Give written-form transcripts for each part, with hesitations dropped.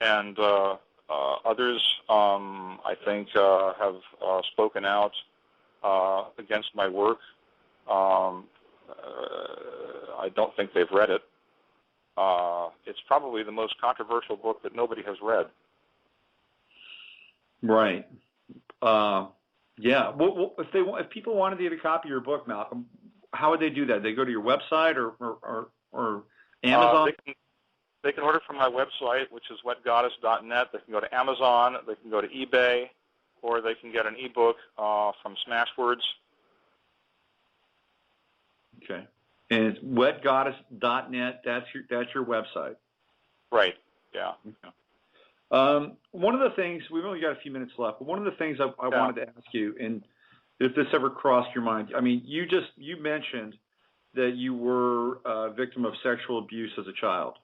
and others, I think, have spoken out against my work. I don't think they've read it. It's probably the most controversial book that nobody has read. Right. Yeah. Well, if people wanted to get a copy of your book, Malcolm, how would they do that? They go to your website or Amazon? They can order from my website, which is wetgoddess.net. They can go to Amazon. They can go to eBay, or they can get an ebook from Smashwords. Okay. And it's wetgoddess.net. That's your website. Right. Yeah. Okay. One of the things, we've only got a few minutes left, but one of the things I wanted to ask you, and if this ever crossed your mind, I mean, you mentioned that you were a victim of sexual abuse as a child.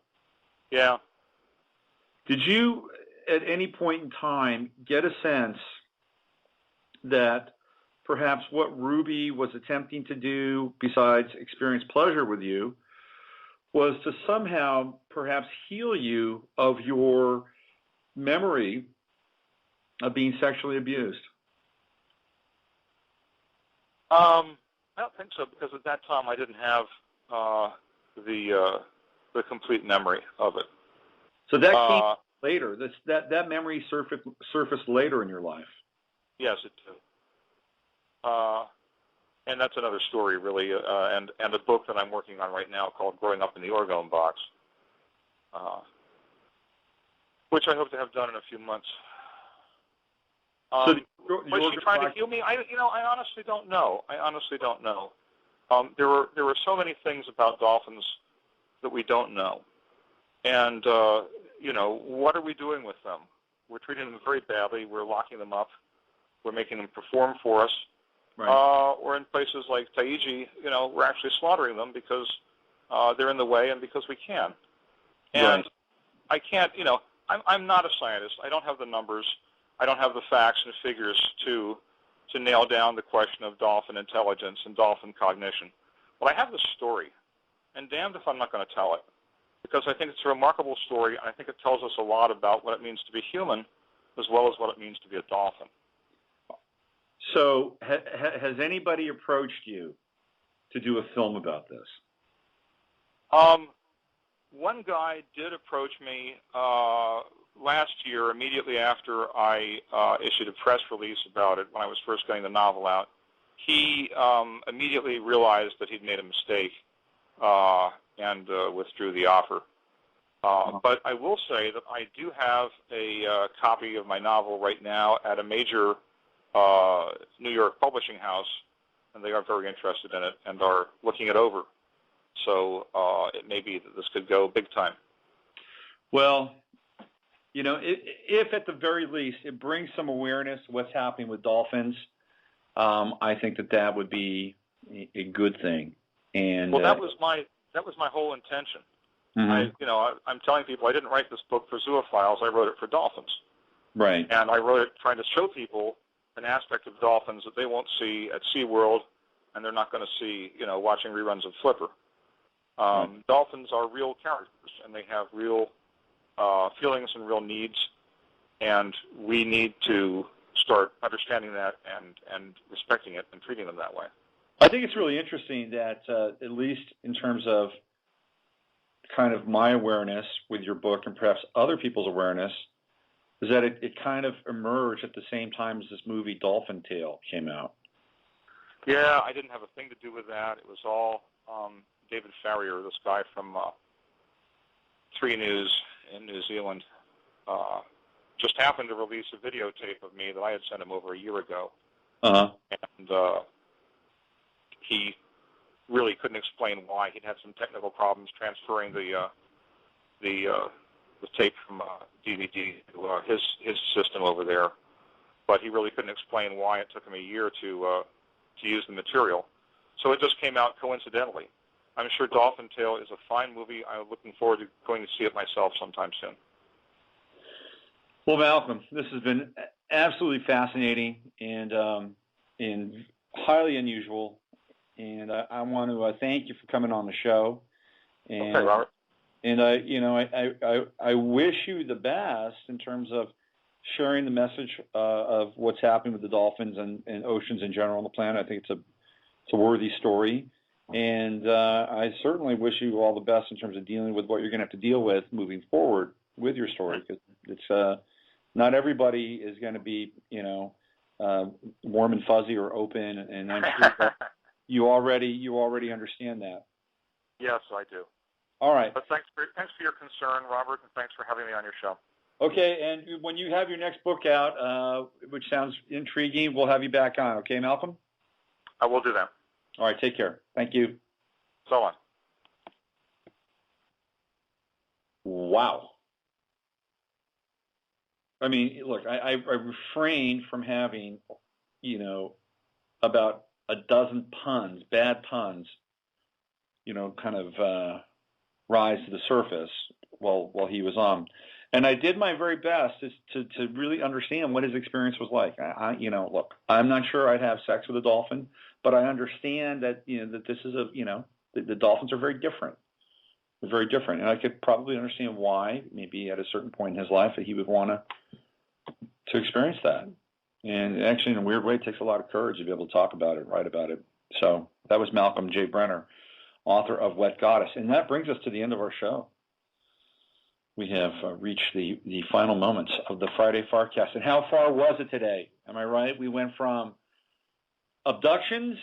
Yeah. Did you, at any point in time, get a sense that perhaps what Ruby was attempting to do, besides experience pleasure with you, was to somehow perhaps heal you of your memory of being sexually abused? I don't think so, because at that time I didn't have the complete memory of it. So that came later. That memory surfaced later in your life. Yes, it did. And that's another story, really, and a book that I'm working on right now called Growing Up in the Orgone Box, which I hope to have done in a few months. Was she trying to heal me? I honestly don't know. There were so many things about dolphins that we don't know. And, what are we doing with them? We're treating them very badly. We're locking them up. We're making them perform for us. Right. Or in places like Taiji, we're actually slaughtering them because they're in the way and because we can. And right. I can't, I'm not a scientist. I don't have the numbers. I don't have the facts and figures to nail down the question of dolphin intelligence and dolphin cognition. But I have the story, and damned if I'm not going to tell it, because I think it's a remarkable story, and I think it tells us a lot about what it means to be human as well as what it means to be a dolphin. So has anybody approached you to do a film about this? One guy did approach me last year, immediately after I issued a press release about it when I was first getting the novel out. He immediately realized that he'd made a mistake and withdrew the offer. But I will say that I do have a copy of my novel right now at a major New York publishing house, and they are very interested in it and are looking it over. So it may be that this could go big time. Well, if at the very least it brings some awareness to what's happening with dolphins, I think that would be a good thing. And well, that was my whole intention. Mm-hmm. I'm telling people I didn't write this book for zoophiles. I wrote it for dolphins. Right. And I wrote it trying to show people an aspect of dolphins that they won't see at SeaWorld, and they're not going to see, watching reruns of Flipper. Right. Dolphins are real characters, and they have real feelings and real needs, and we need to start understanding that and respecting it and treating them that way. I think it's really interesting that, at least in terms of kind of my awareness with your book and perhaps other people's awareness, is that it kind of emerged at the same time as this movie Dolphin Tale came out. Yeah, I didn't have a thing to do with that. It was all David Farrier, this guy from 3 News in New Zealand, just happened to release a videotape of me that I had sent him over a year ago. Uh-huh. And he really couldn't explain why. He'd had some technical problems transferring the tape from DVD to his system over there, but he really couldn't explain why it took him a year to use the material. So it just came out coincidentally. I'm sure Dolphin Tale is a fine movie. I'm looking forward to going to see it myself sometime soon. Well, Malcolm, this has been absolutely fascinating and highly unusual. And I want to thank you for coming on the show. And, okay, Robert. And I wish you the best in terms of sharing the message of what's happening with the dolphins and oceans in general on the planet. I think it's a worthy story. And I certainly wish you all the best in terms of dealing with what you're going to have to deal with moving forward with your story. Because it's not everybody is going to be, warm and fuzzy or open. And I'm sure that you already understand that. Yes, I do. All right. But thanks for your concern, Robert, and thanks for having me on your show. Okay, and when you have your next book out, which sounds intriguing, we'll have you back on. Okay, Malcolm? I will do that. All right, take care. Thank you. So on. Wow. I mean, look, I refrained from having, about a dozen puns, bad puns, kind of rise to the surface while he was on. And I did my very best to really understand what his experience was like. Look, I'm not sure I'd have sex with a dolphin, but I understand that, that this is the dolphins are very different. They're very different. And I could probably understand why, maybe at a certain point in his life, that he would want to experience that. And actually, in a weird way, it takes a lot of courage to be able to talk about it, write about it. So that was Malcolm J. Brenner, author of Wet Goddess. And that brings us to the end of our show. We have reached the final moments of the Friday Farcast. And how far was it today? Am I right? We went from abductions,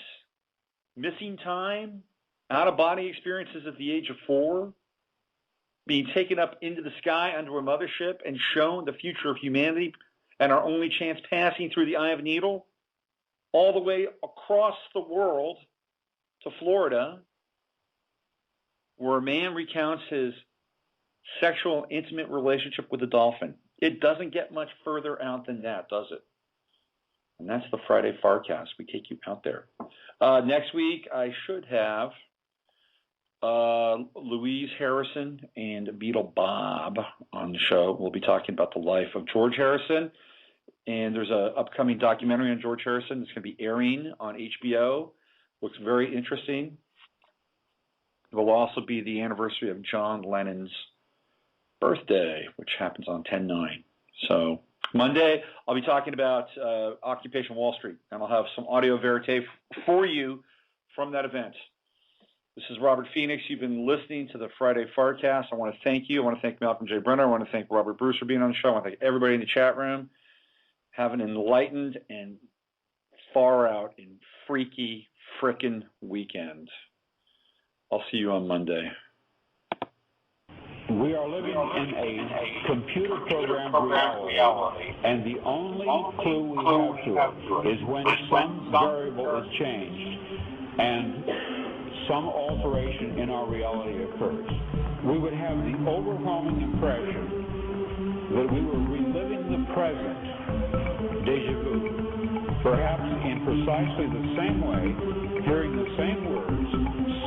missing time, out-of-body experiences at the age of 4, being taken up into the sky under a mothership and shown the future of humanity and our only chance passing through the eye of a needle, all the way across the world to Florida, where a man recounts his sexual, intimate relationship with a dolphin. It doesn't get much further out than that, does it? And that's the Friday Farcast. We take you out there. Next week, I should have Louise Harrison and Beetle Bob on the show. We'll be talking about the life of George Harrison. And there's an upcoming documentary on George Harrison that's going to be airing on HBO. Looks very interesting. It will also be the anniversary of John Lennon's birthday, which happens on 10/9. So Monday, I'll be talking about Occupation Wall Street, and I'll have some audio verite for you from that event. This is Robert Phoenix. You've been listening to the Friday Farcast. I want to thank you. I want to thank Malcolm J. Brenner. I want to thank Robert Bruce for being on the show. I want to thank everybody in the chat room. Have an enlightened and far out and freaky frickin' weekend. I'll see you on Monday. We are living in a computer-programmed reality, and the only clue we have to it is when some variable is changed and some alteration in our reality occurs. We would have the overwhelming impression that we were reliving the present, déjà vu, perhaps in precisely the same way, hearing the same words,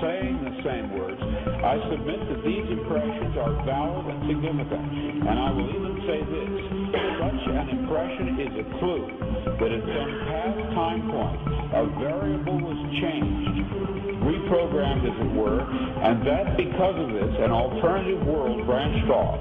saying the same words. I submit that these impressions are valid and significant, and I will even say this: such an impression is a clue that at some past time point a variable was changed, reprogrammed as it were, and that because of this an alternative world branched off.